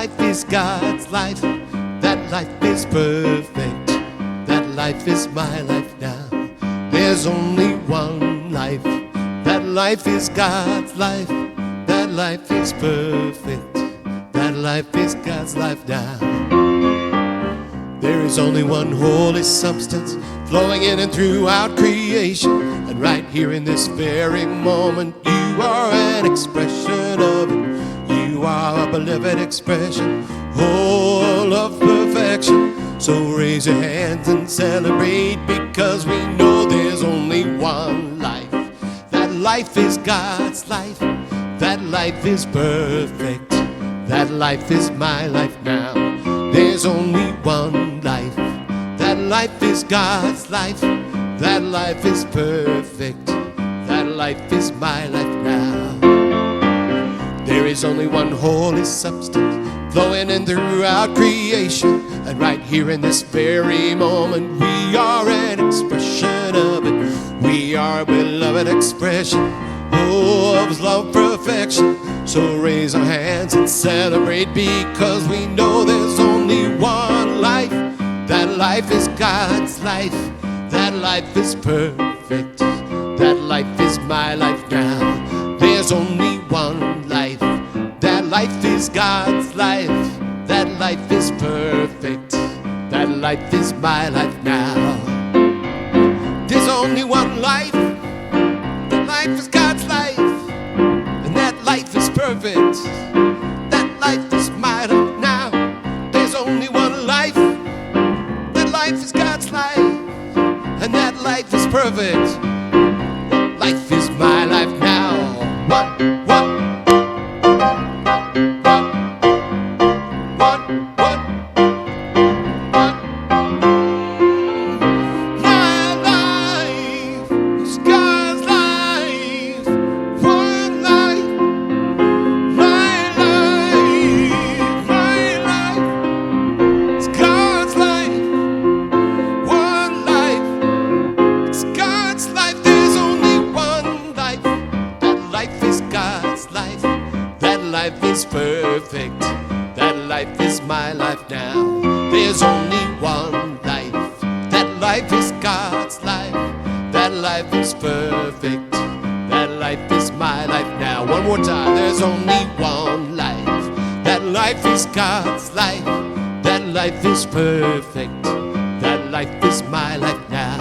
life is God's life. That life is perfect. That life is my life now. There's only one life. That life is God's life. That life is perfect. That life is God's life now. There is only one holy substance flowing in and throughout creation. And right here in this very moment, you are an expression of it. You are a beloved expression, whole of perfection. So raise your hands and celebrate, because we know there's only one life. That life is God's life. That life is perfect. That life is my life now. There's only one life. That life is God's life. That life is perfect. That life is my life now. There is only one holy substance flowing in throughout creation. And right here in this very moment, we are an expression of it. We are a beloved expression, oh, of His love perfection. So raise our hands and celebrate, because we know there's only one life. That life is God's life. That life is perfect. That life is my life now. There's only one life. That life is God's life. That life is perfect. That life is my life now. There's only one life. That life is God's life. And that life is perfect. That life is my life now. There's only one life. That life is God's life. And that life is perfect. Life is my life now. What? My life is God's life. One life. My life is God's life. One life. It's God's life. There's only one life. That life is God's life. That life is perfect. That life is my life now. There's only one life. That life is God's life. That life is perfect. That life is my life now. One more time. There's only one life. That life is God's life. That life is perfect. That life is my life now.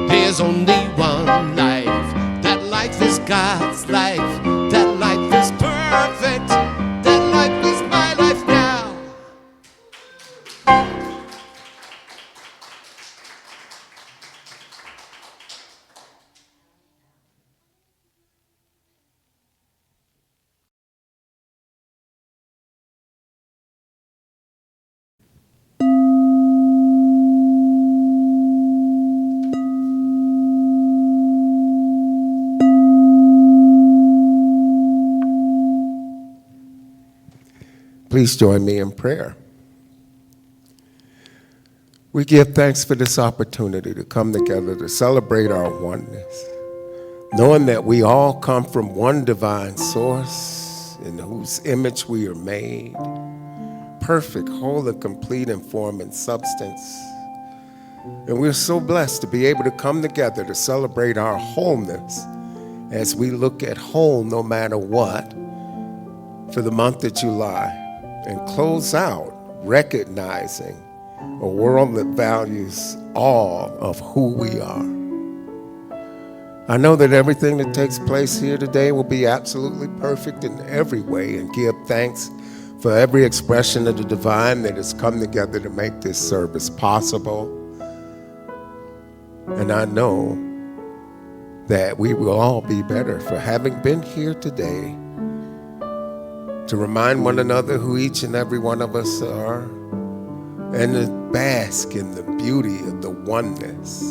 There's only one life. That life is God's life. That life is perfect. That life is my life now. Please join me in prayer. We give thanks for this opportunity to come together to celebrate our oneness, knowing that we all come from one divine source in whose image we are made, perfect, whole, and complete in form and substance. And we're so blessed to be able to come together to celebrate our wholeness as we look at whole no matter what for the month of July, and close out recognizing a world that values all of who we are. I know that everything that takes place here today will be absolutely perfect in every way, and give thanks for every expression of the divine that has come together to make this service possible. And I know that we will all be better for having been here today to remind one another who each and every one of us are, and to bask in the beauty of the oneness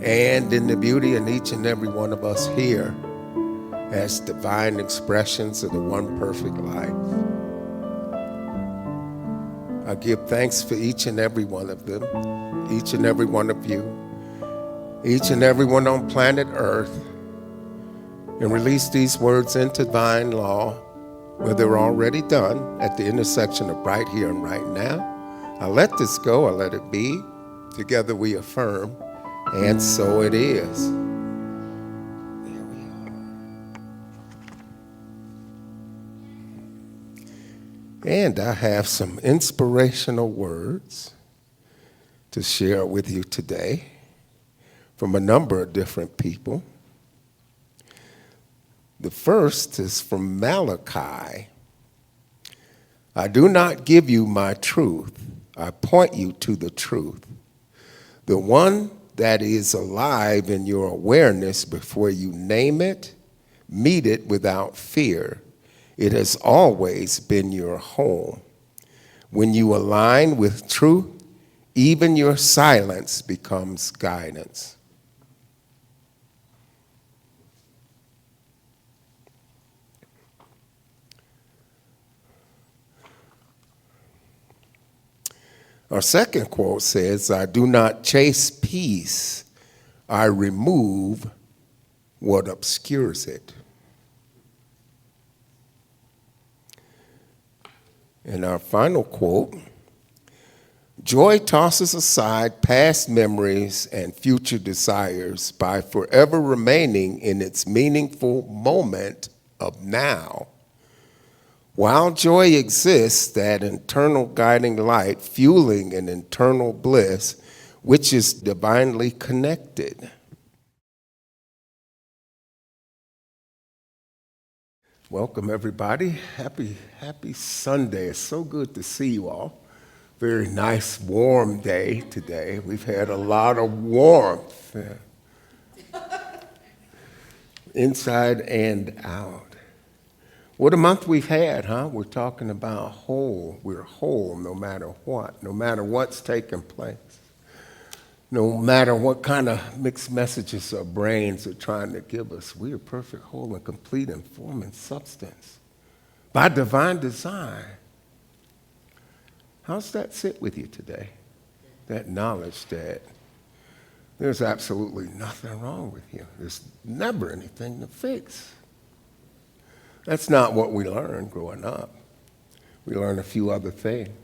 and in the beauty in each and every one of us here as divine expressions of the one perfect life. I give thanks for each and every one of them, each and every one of you, each and every one on planet Earth, and release these words into divine law Well, they're already done at the intersection of right here and right now. I let this go, I let it be. Together we affirm, and so it is. There we are. And I have some inspirational words to share with you today from a number of different people. The first is from Malachi. I do not give you my truth. I point you to the truth, the one that is alive in your awareness before you name it, meet it without fear. It has always been your home. When you align with truth, even your silence becomes guidance. Our second quote says, I do not chase peace, I remove what obscures it. And our final quote, joy tosses aside past memories and future desires by forever remaining in its meaningful moment of now. While joy exists, that internal guiding light fueling an internal bliss, which is divinely connected. Welcome, everybody. Happy Sunday. It's so good to see you all. Very nice, warm day today. We've had a lot of warmth inside and out. What a month we've had, huh? We're talking about whole. We're whole no matter what, no matter what's taking place, no matter what kind of mixed messages our brains are trying to give us. We are perfect, whole, and complete in form and substance by divine design. How's that sit with you today? That knowledge that there's absolutely nothing wrong with you. There's never anything to fix. That's not what we learned growing up. We learned a few other things.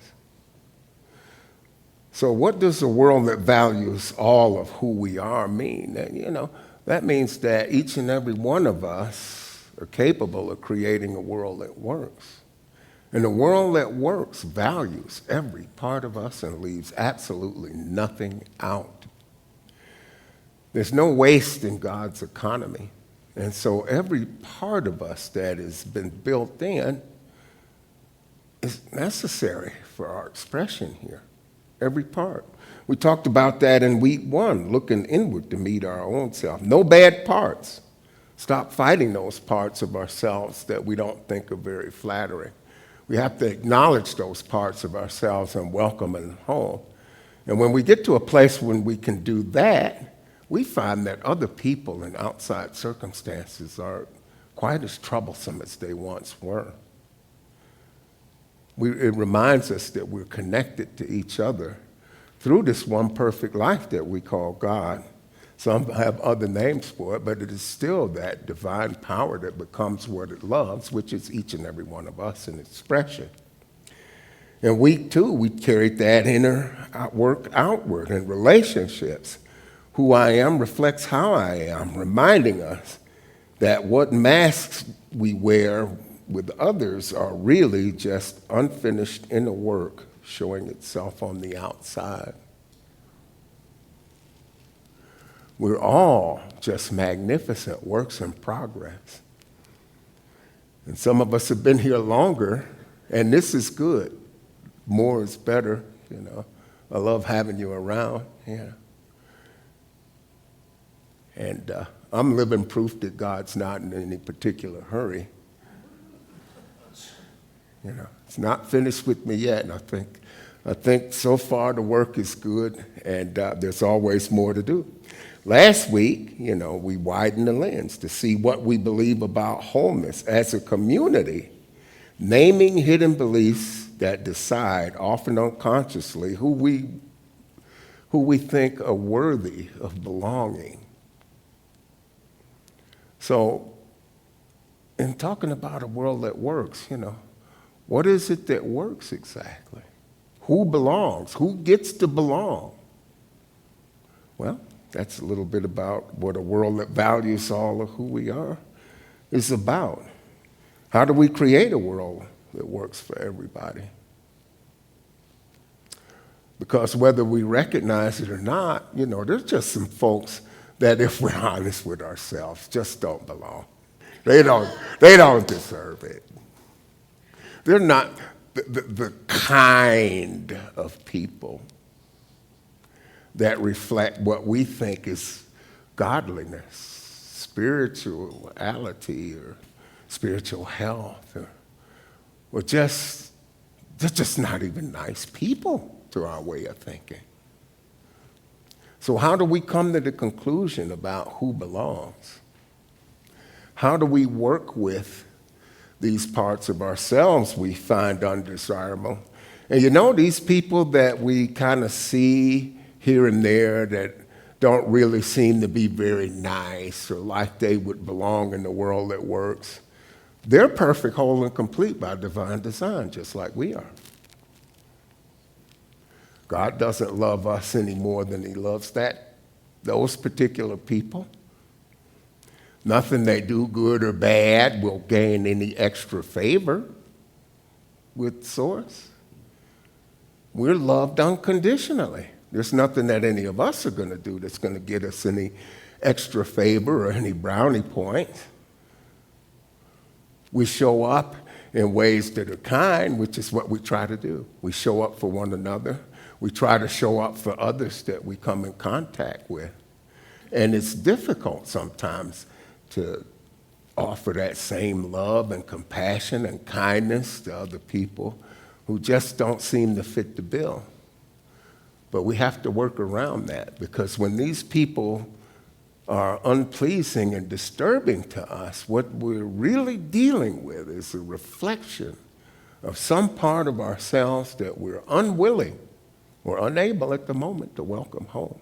So what does a world that values all of who we are mean? That means that each and every one of us are capable of creating a world that works. And a world that works values every part of us and leaves absolutely nothing out. There's no waste in God's economy. And so every part of us that has been built in is necessary for our expression here. Every part. We talked about that in week 1, looking inward to meet our own self. No bad parts. Stop fighting those parts of ourselves that we don't think are very flattering. We have to acknowledge those parts of ourselves and welcome them home. And when we get to a place when we can do that, we find that other people in outside circumstances are quite as troublesome as they once were. It reminds us that we're connected to each other through this one perfect life that we call God. Some have other names for it, but it is still that divine power that becomes what it loves, which is each and every one of us in expression. In week 2, we carried that inner work outward in relationships. Who I am reflects how I am, reminding us that what masks we wear with others are really just unfinished inner work showing itself on the outside. We're all just magnificent works in progress. And some of us have been here longer, and this is good. More is better, I love having you around, And I'm living proof that God's not in any particular hurry. It's not finished with me yet, and I think so far the work is good, and there's always more to do. Last week, we widened the lens to see what we believe about wholeness as a community, naming hidden beliefs that decide, often unconsciously, who we think are worthy of belonging. So, in talking about a world that works, what is it that works exactly? Who belongs? Who gets to belong? Well, that's a little bit about what a world that values all of who we are is about. How do we create a world that works for everybody? Because whether we recognize it or not, there's just some folks that, if we're honest with ourselves, just don't belong. They don't deserve it. They're not the kind of people that reflect what we think is godliness, spirituality, or spiritual health, or just, they're just not even nice people to our way of thinking. So how do we come to the conclusion about who belongs? How do we work with these parts of ourselves we find undesirable? And these people that we kind of see here and there that don't really seem to be very nice or like they would belong in the world that works, they're perfect, whole, and complete by divine design, just like we are. God doesn't love us any more than he loves those particular people. Nothing they do, good or bad, will gain any extra favor with Source. We're loved unconditionally. There's nothing that any of us are going to do that's going to get us any extra favor or any brownie points. We show up in ways that are kind, which is what we try to do. We show up for one another. We try to show up for others that we come in contact with. And it's difficult sometimes to offer that same love and compassion and kindness to other people who just don't seem to fit the bill. But we have to work around that, because when these people are unpleasing and disturbing to us, what we're really dealing with is a reflection of some part of ourselves that we're unwilling or unable at the moment to welcome home.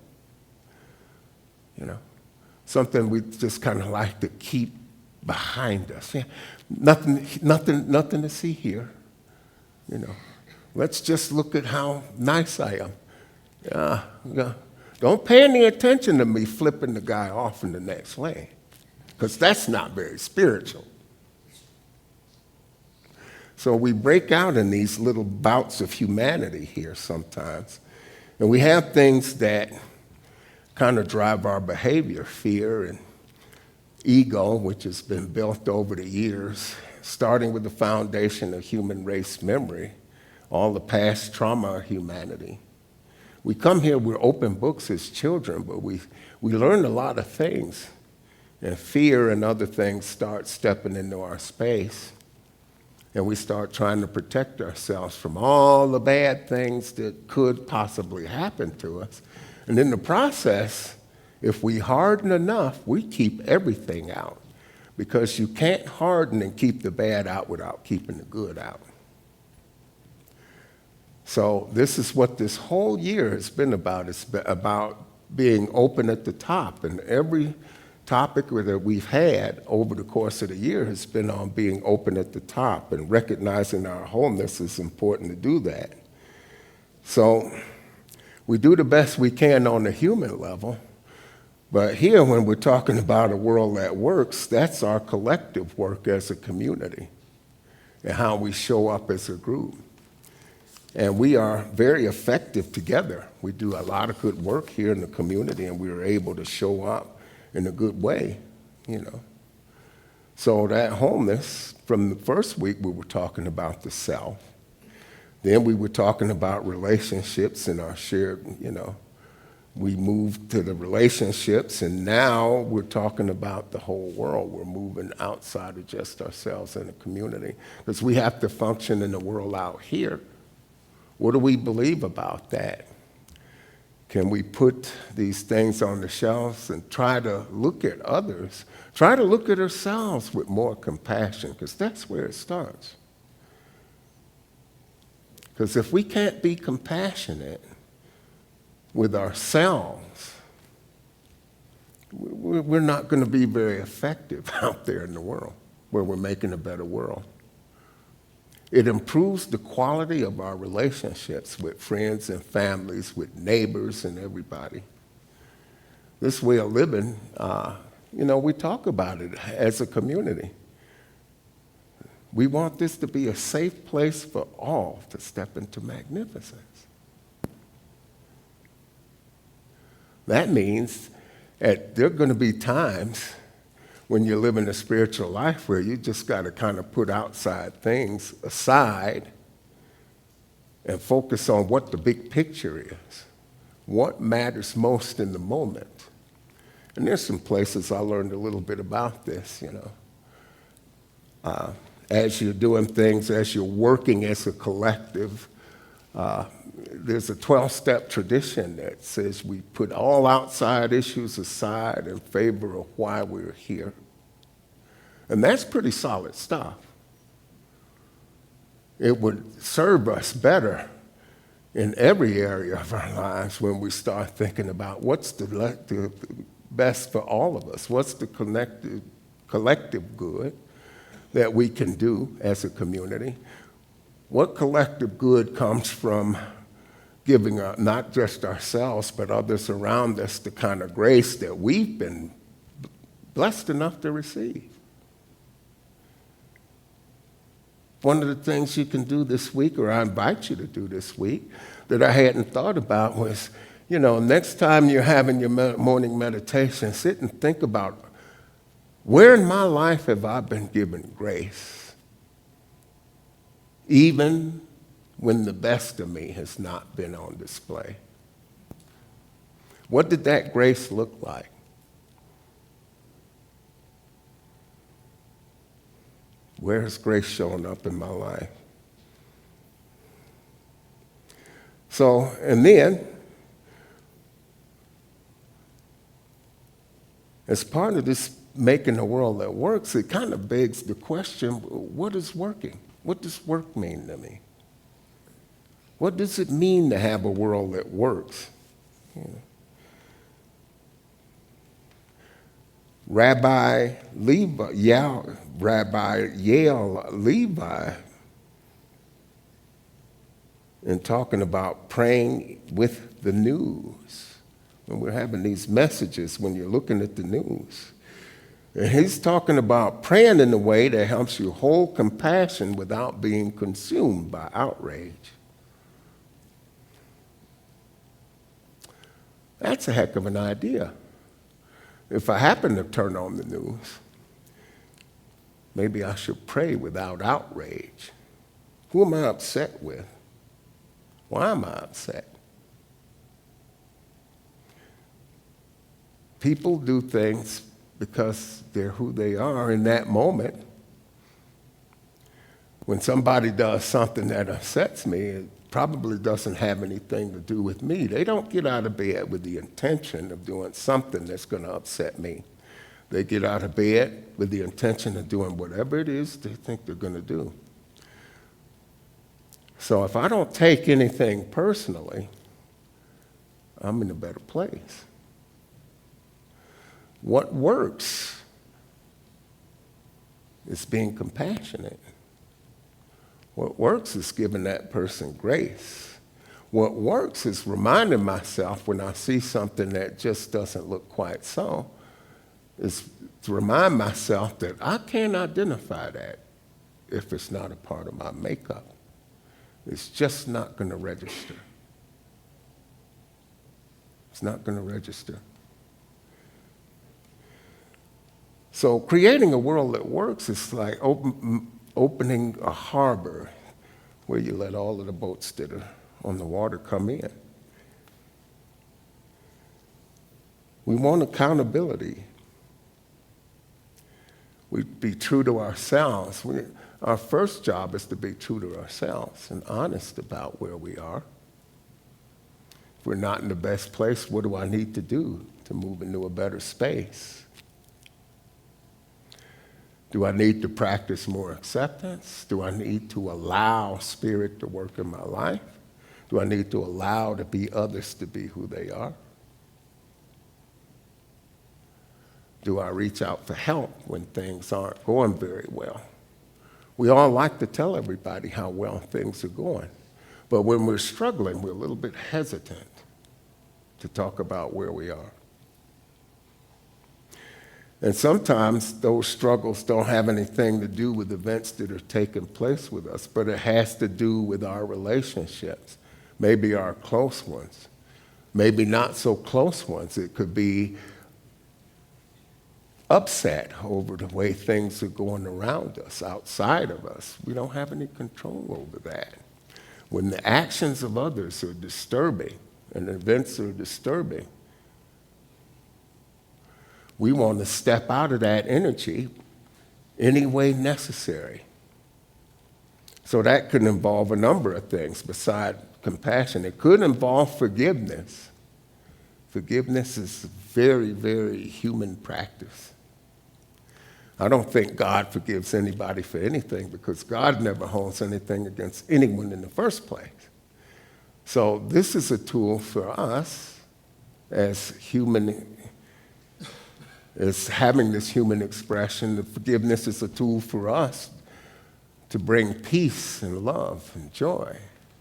Something we just kind of like to keep behind us. Yeah, nothing to see here. Let's just look at how nice I am. Yeah. Don't pay any attention to me flipping the guy off in the next lane, because that's not very spiritual. So we break out in these little bouts of humanity here sometimes. And we have things that kind of drive our behavior: fear and ego, which has been built over the years, starting with the foundation of human race memory, all the past trauma of humanity. We come here, we're open books as children, but we learn a lot of things. And fear and other things start stepping into our space. And we start trying to protect ourselves from all the bad things that could possibly happen to us. And in the process, if we harden enough, we keep everything out, because you can't harden and keep the bad out without keeping the good out. So this is what this whole year has been about. It's been about being open at the top, and every topic that we've had over the course of the year has been on being open at the top, and recognizing our wholeness is important to do that. So we do the best we can on the human level, but here, when we're talking about a world that works, that's our collective work as a community and how we show up as a group. And we are very effective together. We do a lot of good work here in the community, and we are able to show up in a good way, So that wholeness, from the first week, we were talking about the self. Then we were talking about relationships and our shared, we moved to the relationships, and now we're talking about the whole world. We're moving outside of just ourselves and the community, because we have to function in the world out here. What do we believe about that? Can we put these things on the shelves and try to look at others, try to look at ourselves with more compassion, because that's where it starts. Because if we can't be compassionate with ourselves, we're not going to be very effective out there in the world. where we're making a better world. It improves the quality of our relationships with friends and families, with neighbors and everybody. This way of living, we talk about it as a community. We want this to be a safe place for all to step into magnificence. That means that there are going to be times when you're living a spiritual life where you just got to kind of put outside things aside and focus on what the big picture is, what matters most in the moment. And there's some places I learned a little bit about this, as you're doing things, as you're working as a collective, there's a 12-step tradition that says we put all outside issues aside in favor of why we're here. And that's pretty solid stuff. It would serve us better in every area of our lives when we start thinking about what's the best for all of us, what's the collective good that we can do as a community. What collective good comes from giving not just ourselves, but others around us the kind of grace that we've been blessed enough to receive? One of the things you can do this week, or I invite you to do this week, that I hadn't thought about was, next time you're having your morning meditation, sit and think about, where in my life have I been given grace? Even when the best of me has not been on display. What did that grace look like? Where has grace shown up in my life? So, and then, as part of this making a world that works, it kind of begs the question, what is working? What does work mean to me? What does it mean to have a world that works? Rabbi Yale Levi, in talking about praying with the news, when we're having these messages, when you're looking at the news, and he's talking about praying in a way that helps you hold compassion without being consumed by outrage. That's a heck of an idea. If I happen to turn on the news, maybe I should pray without outrage. Who am I upset with? Why am I upset? People do things because they're who they are in that moment. When somebody does something that upsets me, it probably doesn't have anything to do with me. They don't get out of bed with the intention of doing something that's going to upset me. They get out of bed with the intention of doing whatever it is they think they're going to do. So if I don't take anything personally, I'm in a better place. What works is being compassionate. What works is giving that person grace. What works is reminding myself when I see something that just doesn't look quite so, is to remind myself that I can't identify that if it's not a part of my makeup. It's just not going to register. It's not going to register. So creating a world that works is like opening a harbor where you let all of the boats that are on the water come in. We want accountability. We be true to ourselves. Our first job is to be true to ourselves and honest about where we are. If we're not in the best place, what do I need to do to move into a better space? Do I need to practice more acceptance? Do I need to allow Spirit to work in my life? Do I need to allow others to be who they are? Do I reach out for help when things aren't going very well? We all like to tell everybody how well things are going. But when we're struggling, we're a little bit hesitant to talk about where we are. And sometimes those struggles don't have anything to do with events that are taking place with us, but it has to do with our relationships, maybe our close ones, maybe not so close ones. It could be upset over the way things are going around us, outside of us. We don't have any control over that. When the actions of others are disturbing and events are disturbing, we want to step out of that energy any way necessary. So that could involve a number of things besides compassion. It could involve forgiveness. Forgiveness is a very, very human practice. I don't think God forgives anybody for anything because God never holds anything against anyone in the first place. So this is a tool for us as having this human expression. The forgiveness is a tool for us to bring peace and love and joy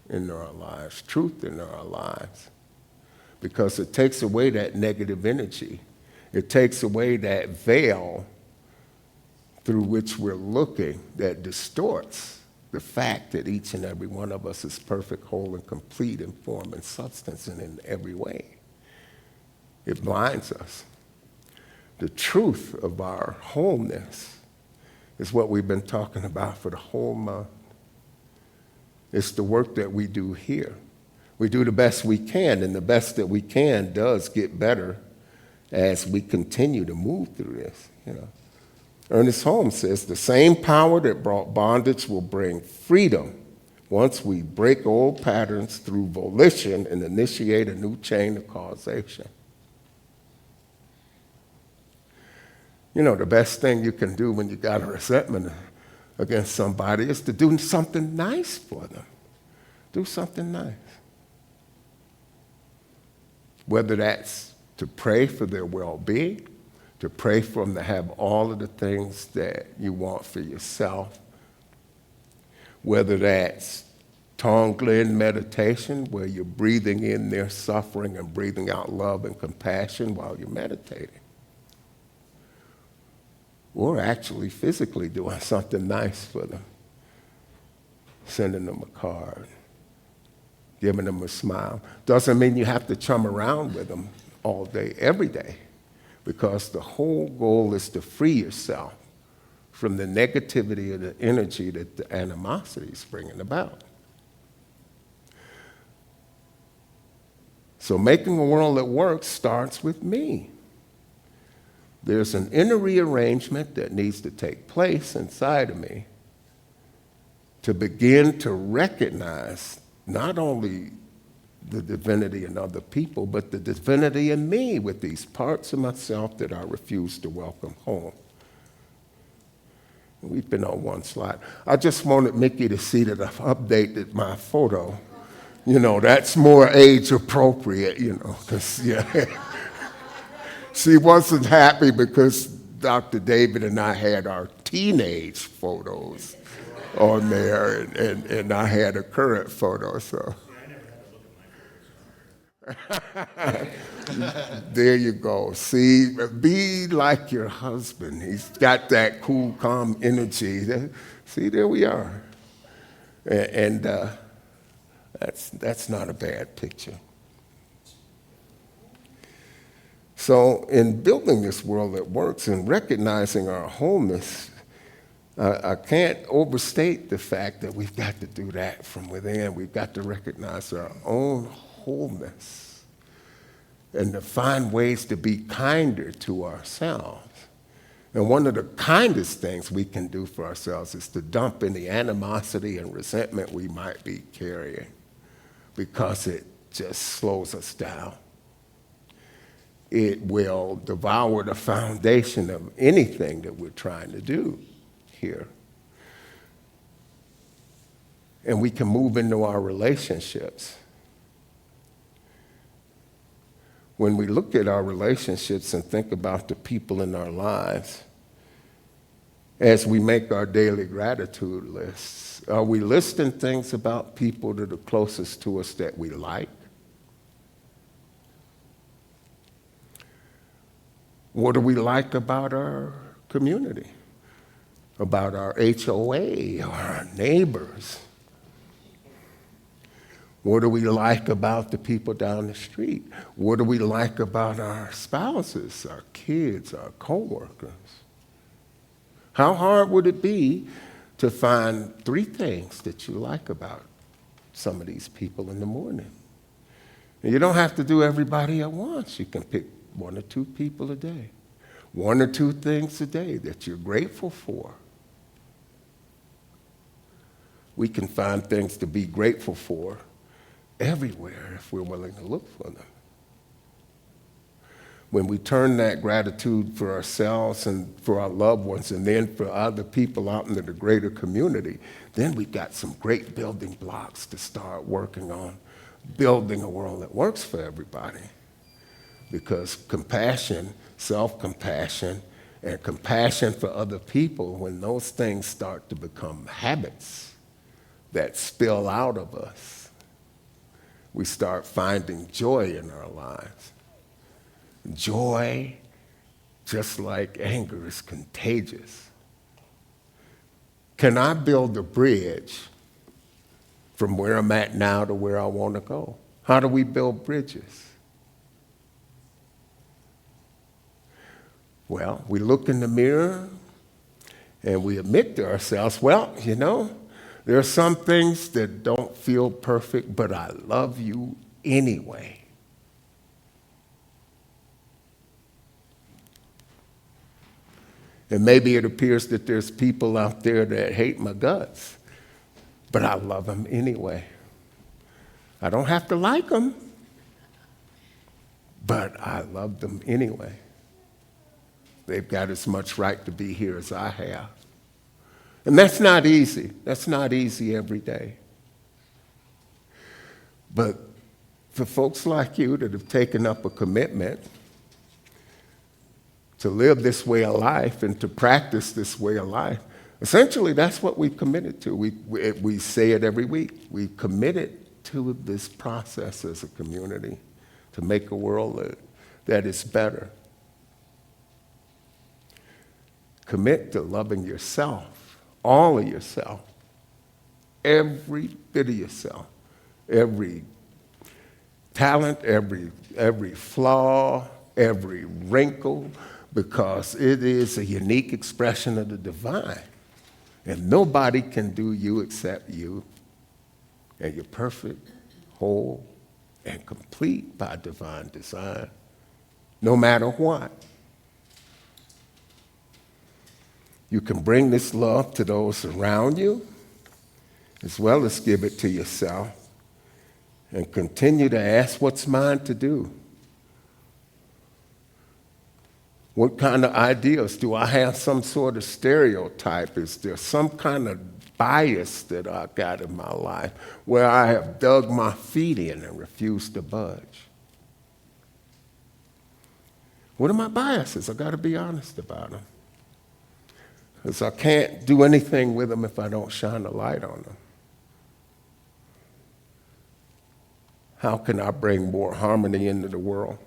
into our lives, truth in our lives, because it takes away that negative energy. It takes away that veil through which we're looking that distorts the fact that each and every one of us is perfect, whole, and complete in form and substance and in every way. It blinds us. The truth of our wholeness is what we've been talking about for the whole month. It's the work that we do here. We do the best we can, and the best that we can does get better as we continue to move through this, Ernest Holmes says, the same power that brought bondage will bring freedom once we break old patterns through volition and initiate a new chain of causation. The best thing you can do when you got a resentment against somebody is to do something nice for them. Do something nice. Whether that's to pray for their well-being, to pray for them to have all of the things that you want for yourself, whether that's Tonglen meditation, where you're breathing in their suffering and breathing out love and compassion while you're meditating, or actually physically doing something nice for them, sending them a card, giving them a smile. Doesn't mean you have to chum around with them all day, every day, because the whole goal is to free yourself from the negativity of the energy that the animosity is bringing about. So making a world that works starts with me. There's an inner rearrangement that needs to take place inside of me to begin to recognize not only the divinity in other people, but the divinity in me with these parts of myself that I refuse to welcome home. We've been on one slide. I just wanted Mickey to see that I've updated my photo. That's more age appropriate, because, She wasn't happy because Dr. David and I had our teenage photos on there, and I had a current photo, so. There you go. See, be like your husband. He's got that cool, calm energy. See, there we are. And that's not a bad picture. So in building this world that works and recognizing our wholeness, I can't overstate the fact that we've got to do that from within. We've got to recognize our own wholeness and to find ways to be kinder to ourselves. And one of the kindest things we can do for ourselves is to dump any animosity and resentment we might be carrying, because it just slows us down. It will devour the foundation of anything that we're trying to do here. And we can move into our relationships when we look at our relationships and think about the people in our lives, as we make our daily gratitude lists, are we listing things about people that are closest to us that we like? What do we like about our community, about our HOA or our neighbors? What do we like about the people down the street? What do we like about our spouses, our kids, our coworkers? How hard would it be to find 3 things that you like about some of these people in the morning? And you don't have to do everybody at once. You can pick 1 or 2 people a day, 1 or 2 things a day that you're grateful for. We can find things to be grateful for everywhere if we're willing to look for them. When we turn that gratitude for ourselves and for our loved ones and then for other people out into the greater community, then we've got some great building blocks to start working on, building a world that works for everybody. Because compassion, self-compassion, and compassion for other people, when those things start to become habits that spill out of us, we start finding joy in our lives. Joy, just like anger, is contagious. Can I build a bridge from where I'm at now to where I want to go? How do we build bridges? Well, we look in the mirror and we admit to ourselves, well, you know, there are some things that don't feel perfect, but I love you anyway. And maybe it appears that there's people out there that hate my guts, but I love them anyway. I don't have to like them, but I love them anyway. They've got as much right to be here as I have. And that's not easy. That's not easy every day. But for folks like you that have taken up a commitment to live this way of life and to practice this way of life, essentially that's what we've committed to. We say it every week. We've committed to this process as a community to make a world that is better. Commit to loving yourself, all of yourself, every bit of yourself, every talent, every flaw, every wrinkle, because it is a unique expression of the divine. And nobody can do you except you. And you're perfect, whole, and complete by divine design, no matter what. You can bring this love to those around you, as well as give it to yourself, and continue to ask, what's mine to do? What kind of ideas? Do I have some sort of stereotype? Is there some kind of bias that I've got in my life where I have dug my feet in and refused to budge? What are my biases? I've got to be honest about them. Because I can't do anything with them if I don't shine a light on them. How can I bring more harmony into the world?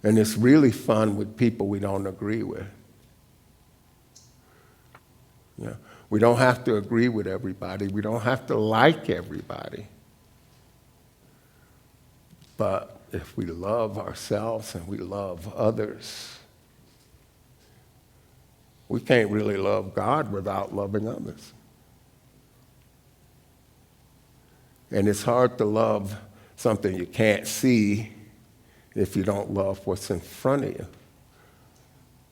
And it's really fun with people we don't agree with. Yeah. We don't have to agree with everybody. We don't have to like everybody. But if we love ourselves and we love others, we can't really love God without loving others. And it's hard to love something you can't see if you don't love what's in front of you.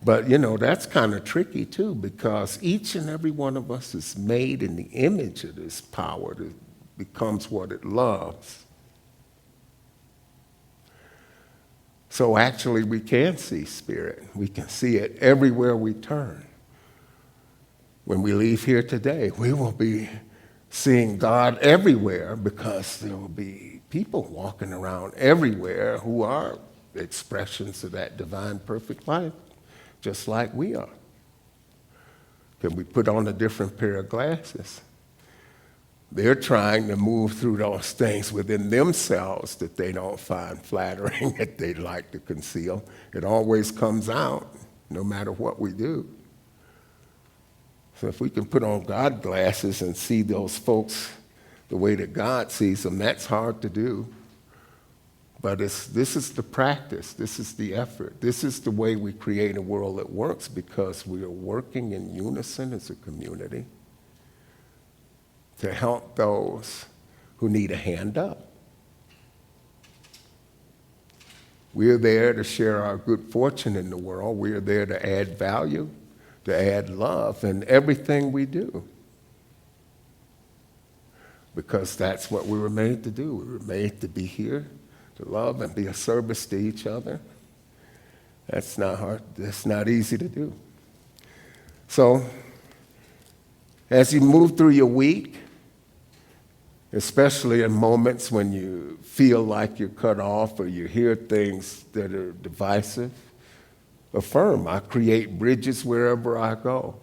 But, you know, that's kind of tricky, too, because each and every one of us is made in the image of this power that becomes what it loves. So actually, we can see spirit. We can see it everywhere we turn. When we leave here today, we will be seeing God everywhere because there will be people walking around everywhere who are expressions of that divine perfect life, just like we are. Can we put on a different pair of glasses? They're trying to move through those things within themselves that they don't find flattering, that they'd like to conceal. It always comes out, no matter what we do. So if we can put on God glasses and see those folks the way that God sees them, that's hard to do. But this is the practice. This is the effort. This is the way we create a world that works, because we are working in unison as a community to help those who need a hand up. We're there to share our good fortune in the world. We're there to add value, to add love in everything we do. Because that's what we were made to do. We were made to be here, to love and be a service to each other. That's not hard. That's not easy to do. So, as you move through your week, especially in moments when you feel like you're cut off or you hear things that are divisive, affirm, I create bridges wherever I go.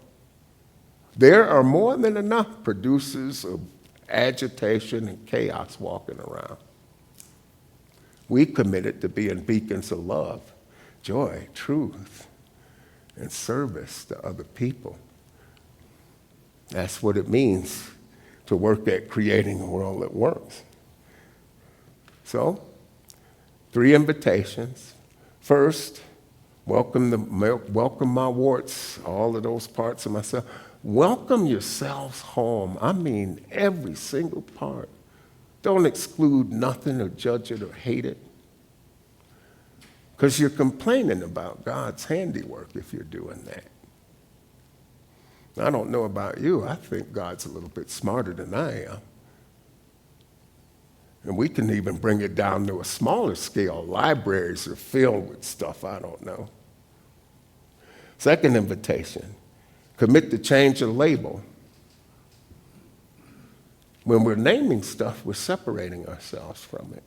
There are more than enough producers of agitation and chaos walking around. We committed to being beacons of love, joy, truth, and service to other people. That's what it means to work at creating a world that works. So, 3 invitations. First, welcome my warts, all of those parts of myself. Welcome yourselves home. I mean every single part. Don't exclude nothing or judge it or hate it. Because you're complaining about God's handiwork if you're doing that. I don't know about you. I think God's a little bit smarter than I am. And we can even bring it down to a smaller scale. Libraries are filled with stuff I don't know. Second invitation, commit to change a label. When we're naming stuff, we're separating ourselves from it.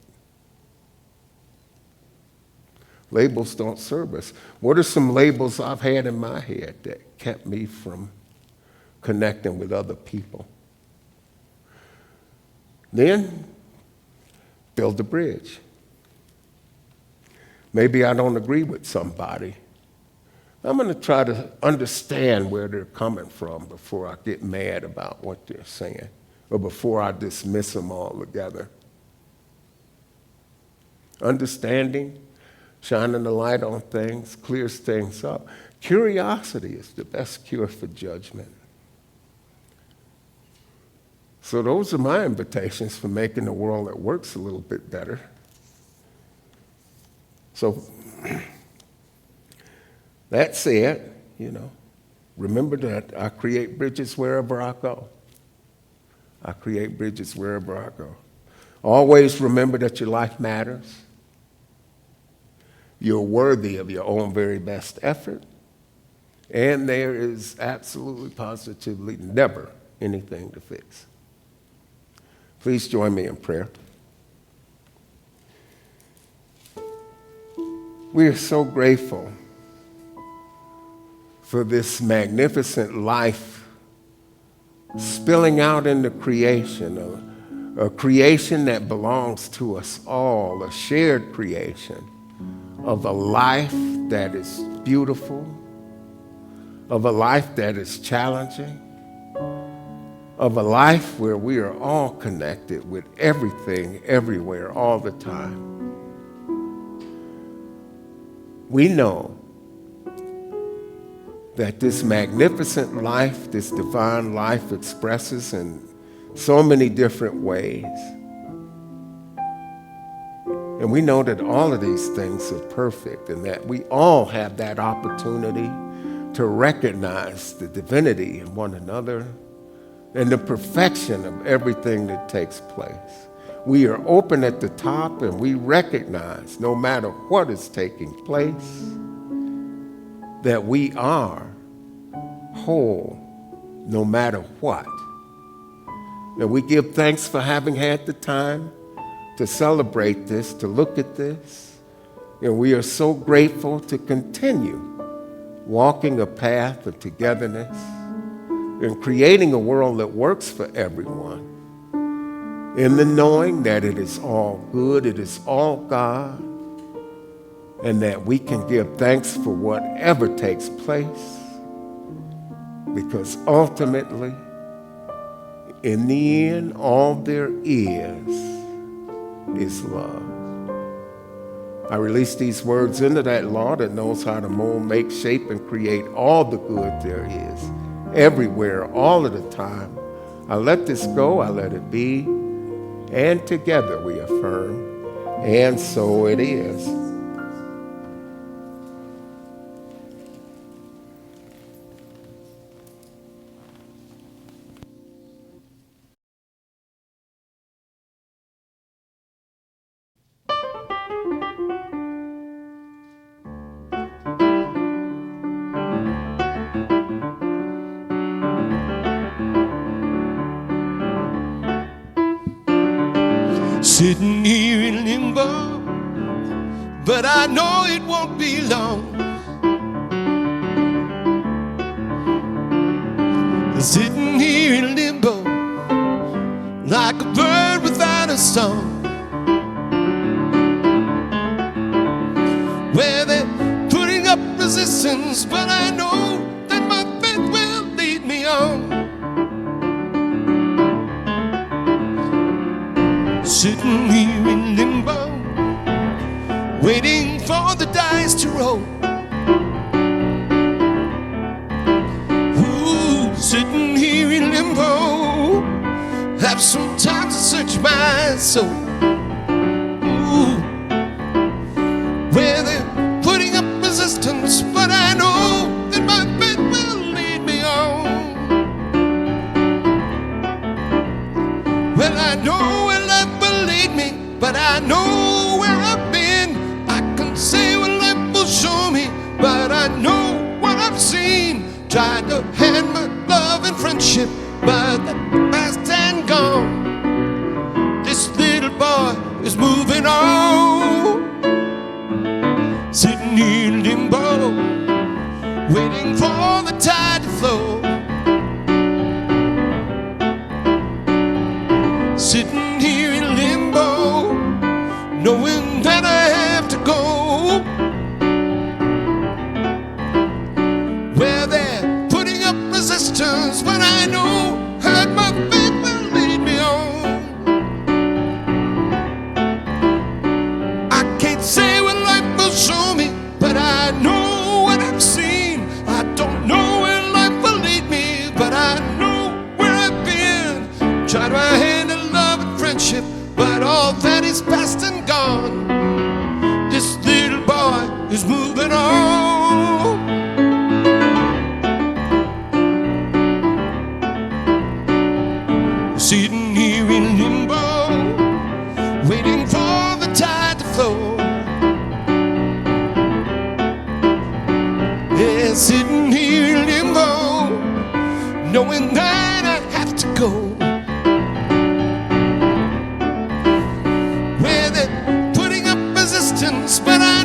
Labels don't serve us. What are some labels I've had in my head that kept me from connecting with other people? Then, build a bridge. Maybe I don't agree with somebody. I'm going to try to understand where they're coming from before I get mad about what they're saying, or before I dismiss them altogether. Understanding, shining the light on things, clears things up. Curiosity is the best cure for judgment. So those are my invitations for making the world that works a little bit better. So that said, remember that I create bridges wherever I go. I create bridges wherever I go. Always remember that your life matters. You're worthy of your own very best effort. And there is absolutely, positively never anything to fix. Please join me in prayer. We are so grateful for this magnificent life spilling out into creation, a creation that belongs to us all, a shared creation of a life that is beautiful, of a life that is challenging, of a life where we are all connected with everything, everywhere, all the time. We know that this magnificent life, this divine life, expresses in so many different ways. And we know that all of these things are perfect, and that we all have that opportunity to recognize the divinity in one another and the perfection of everything that takes place. We are open at the top, and we recognize, no matter what is taking place, that we are whole no matter what. And we give thanks for having had the time to celebrate this, to look at this, And we are so grateful to continue walking a path of togetherness and creating a world that works for everyone, in the knowing that it is all good, it is all God, and that we can give thanks for whatever takes place, because ultimately, in the end, all there is love. I release these words into that law that knows how to mold, make, shape, and create all the good there is, everywhere, all of the time. I let this go, I let it be, and together we affirm, and so it is. Sitting here in limbo, but I know it won't be long. Sitting here in limbo, like a bird without a song, where they're putting up resistance, but I know that my faith will lead me on. Sitting here in limbo, waiting for the dice to roll. Ooh, sitting here in limbo, have some time to search my soul. Ooh, where they're putting up resistance, but I know that my faith will lead me on. Well, I know where life will lead me, but I know where I've been. I can say what life will show me, but I know what I've seen. Tried to hand my love and friendship, but that past and gone. This little boy is moving on. Sitting here in limbo, waiting for the tide to flow. Sitting here in limbo, knowing that I have to go where they're putting up resistance, but I know that my faith will lead me on. I can't say what life will show me, but I know what I've seen. I don't know where life will lead me, but I know where I've been. Tried my hand at love and friendship, but all that is past and gone. This little boy is moving on. Sitting here in limbo, waiting for the tide to flow. Yeah, sitting here in limbo, knowing that I have to go where they're putting up resistance, but I